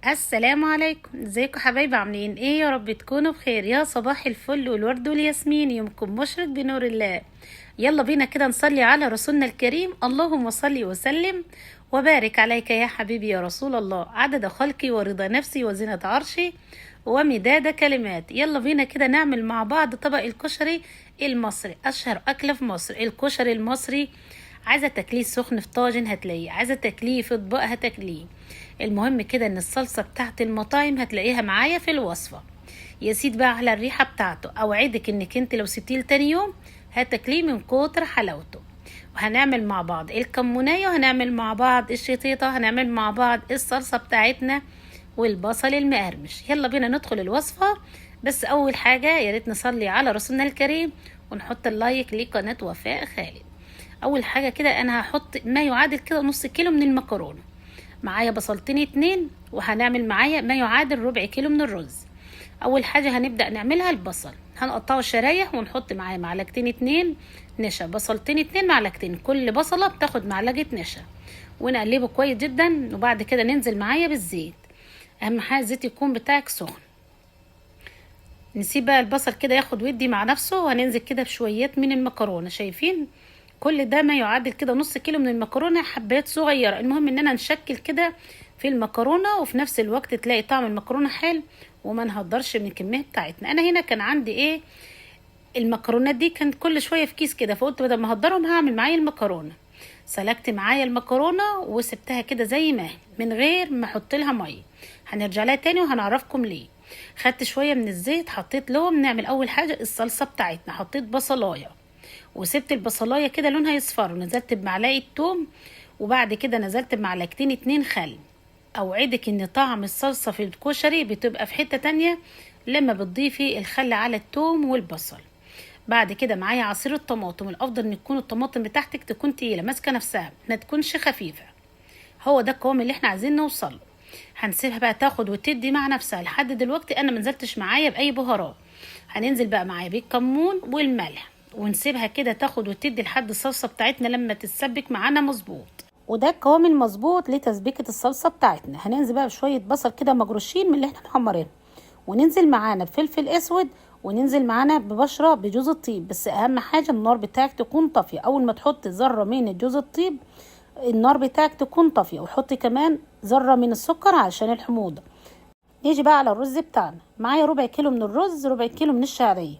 السلام عليكم، ازيكم حبايبي؟ عاملين ايه؟ يا رب تكونوا بخير. يا صباح الفل والورد والياسمين، يومكم مشرق بنور الله. يلا بينا كده نصلي على رسولنا الكريم. اللهم صل وسلم وبارك عليك يا حبيبي يا رسول الله، عدد خلقي ورضا نفسي وزنة عرشي ومداد كلمات. يلا بينا كده نعمل مع بعض طبق الكشري المصري، اشهر اكله في مصر الكشري المصري. عايزه تاكليه سخن في طاجن هتلاقيه، عايزه تاكليه في اطباق هتاكليه. المهم كده ان الصلصه بتاعت المطاعم هتلاقيها معايا في الوصفه. يا سيد بقى على الريحه بتاعته، اوعدك انك انت لو سبتيه لتاني يوم هتاكليه من كتر حلاوته. وهنعمل مع بعض الكمونية، وهنعمل مع بعض الشطيطة، هنعمل مع بعض الصلصة بتاعتنا والبصل المقرمش. يلا بينا ندخل الوصفة. بس أول حاجة يا ريت نصلي على رسولنا الكريم ونحط اللايك لقناة وفاء خالد. أول حاجة كده أنا هحط ما يعادل كده نص كيلو من المكرونة، معايا بصلتين اتنين، وهنعمل معايا ما يعادل ربع كيلو من الرز. اول حاجه هنبدا نعملها البصل، هنقطعه شرايح ونحط معاه معلقتين اتنين نشا، بصلتين اتنين معلقتين، كل بصله بتاخد معلقه نشا، ونقلبه كويس جدا. وبعد كده ننزل معايا بالزيت، اهم حاجه الزيت يكون بتاعك سخن. نسيب بقى البصل كده ياخد ودي مع نفسه، وهننزل كده بشويات من المكرونه. شايفين كل ده ما يعادل كده نص كيلو من المكرونه، حبات صغيره. المهم اننا نشكل كده في المكرونه، وفي نفس الوقت تلاقي طعم المكرونه حلو وما نهدرش من الكميه بتاعتنا. انا هنا كان عندي ايه، المكرونات دي كانت كل شويه في كيس كده، فقلت بدل ما اهدرهم هعمل معايا المكرونه. سلقت معايا المكرونه وسبتها كده زي ما هي من غير ما احط لها ميه. هنرجع لها تاني وهنعرفكم ليه. خدت شويه من الزيت حطيت لهم، نعمل اول حاجه الصلصه بتاعتنا. حطيت بصلايه وسبت البصلايه كده لونها يصفر، ونزلت بمعلقه توم، وبعد كده نزلت بمعلقتين اتنين خل. اوعدك ان طعم الصلصه في الكشري بتبقى في حته تانية لما بتضيفي الخل على التوم والبصل. بعد كده معايا عصير الطماطم، الافضل ان تكون الطماطم بتاعتك تكون تقيله ماسكه نفسها، ما تكونش خفيفه. هو ده القوام اللي احنا عايزين نوصله. هنسيبها بقى تاخد وتدي مع نفسها. لحد دلوقتي انا منزلتش معايا باي بهارات. هننزل بقى معايا بالكمون والملح، ونسيبها كده تاخد وتدي لحد الصلصه بتاعتنا لما تتسبك معانا مظبوط. وده القوام المظبوط لتسبيكه الصلصه بتاعتنا. هننزل بقى بشويه بصل كده مجروشين من اللي احنا محمرينهم، وننزل معانا بفلفل اسود، وننزل معانا ببشره بجوز الطيب. بس اهم حاجه النار بتاعك تكون طافيه. اول ما تحط ذره من جوز الطيب النار بتاعك تكون طافيه، وحطي كمان ذره من السكر علشان الحموضه. نيجي بقى على الرز بتاعنا. معايا ربع كيلو من الرز، ربع كيلو من الشعريه،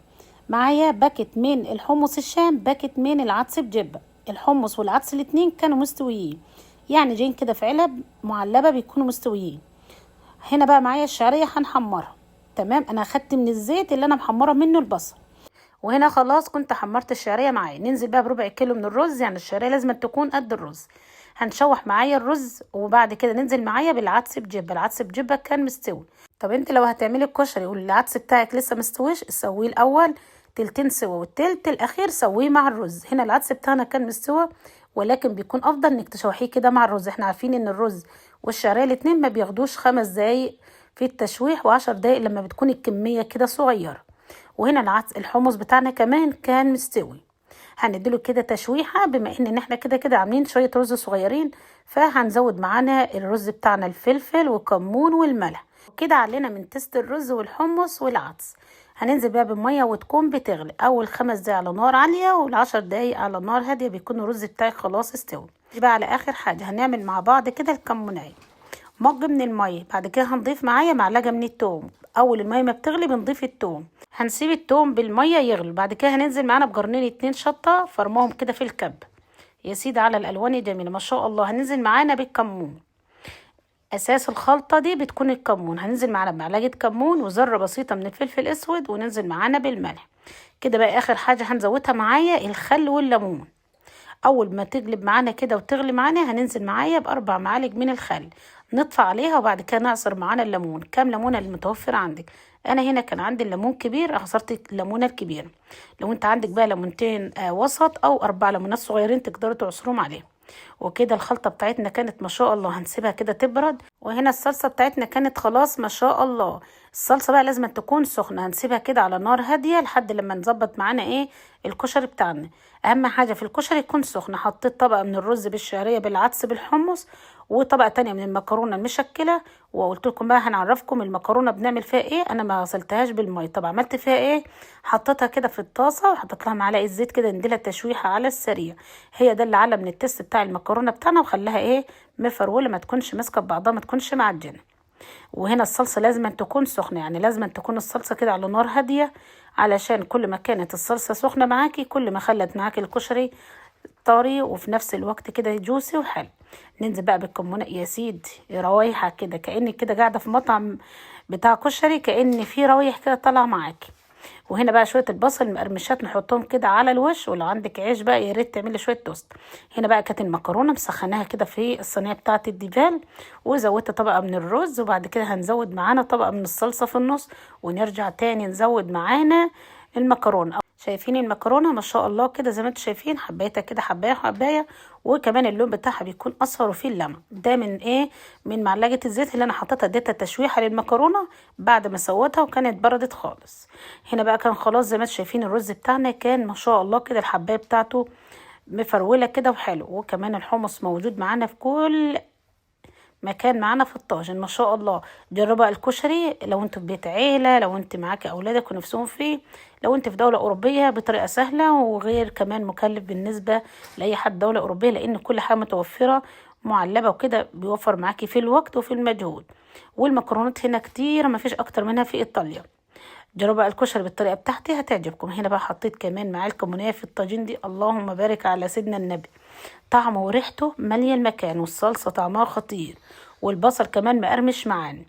معايا باكت من الحمص الشام، باكت من العدس بجبه. الحمص والعدس الاتنين كانوا مستويين، يعني جايين كده في علب معلبه بيكونوا مستويين. هنا بقى معايا الشعريه هنحمرها. تمام، انا اخدت من الزيت اللي انا محمره منه البصل، وهنا خلاص كنت حمرت الشعريه معايا. ننزل بقى بربع كيلو من الرز، يعني الشعريه لازم تكون قد الرز. هنشوح معايا الرز، وبعد كده ننزل معايا بالعدس بجبه. العدس بجبه كان مستوي. طب انت لو هتعملي الكشري والعدس بتاعك لسه مستويش، سويه الاول تلتين سوا، والتلت الاخير سويه مع الرز. هنا العدس بتاعنا كان مستوى، ولكن بيكون افضل انك تشوحيه كده مع الرز. احنا عارفين ان الرز والشعريه الاتنين ما بياخدوش 5 دقايق في التشويح، و10 دقايق لما بتكون الكميه كده صغيره. وهنا العدس الحمص بتاعنا كمان كان مستوي. هنديله كده تشويحه، بما ان احنا كده كده عاملين شويه رز صغيرين، فهنزود معانا الرز بتاعنا الفلفل والكمون والملح. كده علينا من تست الرز والحمص والعدس. هننزل بقى بالميه وتكون بتغلي اول 5 دقايق على نار عاليه، وال10 دقايق على نار هاديه بيكون الرز بتاعك خلاص استوى. بقى على اخر حاجه هنعمل مع بعض كده الكمونيه. مج من الميه، بعد كده هنضيف معايا معلقه من التوم. اول الميه ما بتغلي بنضيف التوم، هنسيب التوم بالميه يغلي. بعد كده هننزل معانا بجرنين 2 شطه فرماهم كده في الكب. يا سيدي على الالوان الجميله ما شاء الله. هننزل معانا بالكمون، اساس الخلطه دي بتكون الكمون. هننزل معانا بمعلقه كمون وذره بسيطه من الفلفل الاسود، وننزل معانا بالملح. كده بقى اخر حاجه هنزودها معايا الخل والليمون. اول ما تقلب معانا كده وتغلي معانا هننزل معايا ب4 معالق من الخل، نطفى عليها، وبعد كده نعصر معانا الليمون. كام ليمونه المتوفر عندك؟ انا هنا كان عندي الليمون كبير، عصرت الليمونه الكبيره. لو انت عندك بقى ليمونتين وسط، او 4 ليمونات صغيرين تقدروا تعصرهم عليهم. وكده الخلطه بتاعتنا كانت ما شاء الله. هنسيبها كده تبرد. وهنا الصلصه بتاعتنا كانت خلاص ما شاء الله. الصلصه بقى لازم تكون سخنه، هنسيبها كده على نار هاديه لحد لما نظبط معانا ايه الكشري بتاعنا. اهم حاجه في الكشري يكون سخن. حطيت طبقه من الرز بالشعريه بالعدس بالحمص، وطبقه تانية من المكرونه المشكله. وقلت لكم بقى هنعرفكم المكرونه بنعمل فيها ايه. انا ما غسلتهاش بالميه. طب عملت فيها ايه؟ حطيتها كده في الطاسه وحطيت لها معلقه زيت كده نديلها تشويحه على السريع. هي ده اللي على من التست بتاع المكرونه بتاعنا، وخلاها ايه مفروله، ما تكونش ماسكه ببعضها، ما تكونش معجنه. وهنا الصلصة لازم تكون سخنة، يعني لازم تكون الصلصة كده على نار هادية، علشان كل ما كانت الصلصة سخنة معاكي كل ما خلت معاكي الكشري طري وفي نفس الوقت كده جوسي وحلو. ننزل بقى بالكمونة يا سيدي، روايحة كده كأنك كده قاعدة في مطعم بتاع كشري، كأن في روايح كده طالعة معاكي. وهنا بقى شويه البصل المقرمشات نحطهم كده على الوش، ولو عندك عيش بقى يا ريت تعملي شويه توست. هنا بقى كانت المكرونه مسخناها كده في الصينيه بتاعه الديفال، وزودت طبقه من الرز، وبعد كده هنزود معانا طبقه من الصلصه في النص، ونرجع تاني نزود معانا المكرونه. شايفين المكرونه ما شاء الله كده زي ما انتم شايفين، حبايتها كده حبايه حبايه، وكمان اللون بتاعها بيكون اصفر وفيه اللمع ده من ايه، من معلقه الزيت اللي انا حطيتها اديتها تشويحه للمكرونه بعد ما سويتها وكانت بردت خالص. هنا بقى كان خلاص زي ما انتم شايفين الرز بتاعنا كان ما شاء الله كده الحبايه بتاعته مفروله كده وحلو، وكمان الحمص موجود معانا في كل مكان معانا في الطاجن ما شاء الله. جربوا الكشري لو انتوا في بيت عيله، لو انت معاكي اولادك ونفسهم فيه، لو انت في دوله اوروبيه بطريقه سهله وغير كمان مكلف بالنسبه لاي حد دوله اوروبيه، لان كل حاجه متوفره معلبه وكده، بيوفر معاكي في الوقت وفي المجهود. والمكرونات هنا كتير ما فيش اكتر منها في ايطاليا. جربوا بقى الكشري بالطريقه بتاعتي هتعجبكم. هنا بقى حطيت كمان معاه الكمونيه في الطاجين دي، اللهم بارك على سيدنا النبي، طعمه وريحته ماليه المكان، والصلصه طعمها خطير، والبصل كمان مقرمش معانا.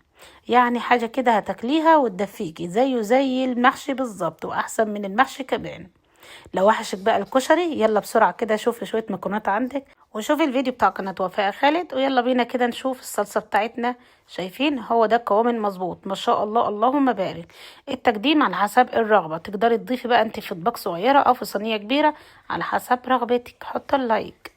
يعني حاجه كده هتاكليها وتدفيكي زيه زي المحشي بالظبط، واحسن من المحشي كمان. لو وحشك بقى الكشري يلا بسرعه كده شوفي شويه مكرونات عندك، وشوفي الفيديو بتاع قناه وفاء خالد، ويلا بينا كده نشوف الصلصه بتاعتنا. شايفين هو ده القوام المظبوط ما شاء الله، اللهم بارك. التقديم على حسب الرغبه، تقدري تضيفي بقى انت في اطباق صغيره او في صينيه كبيره على حسب رغبتك. حط اللايك.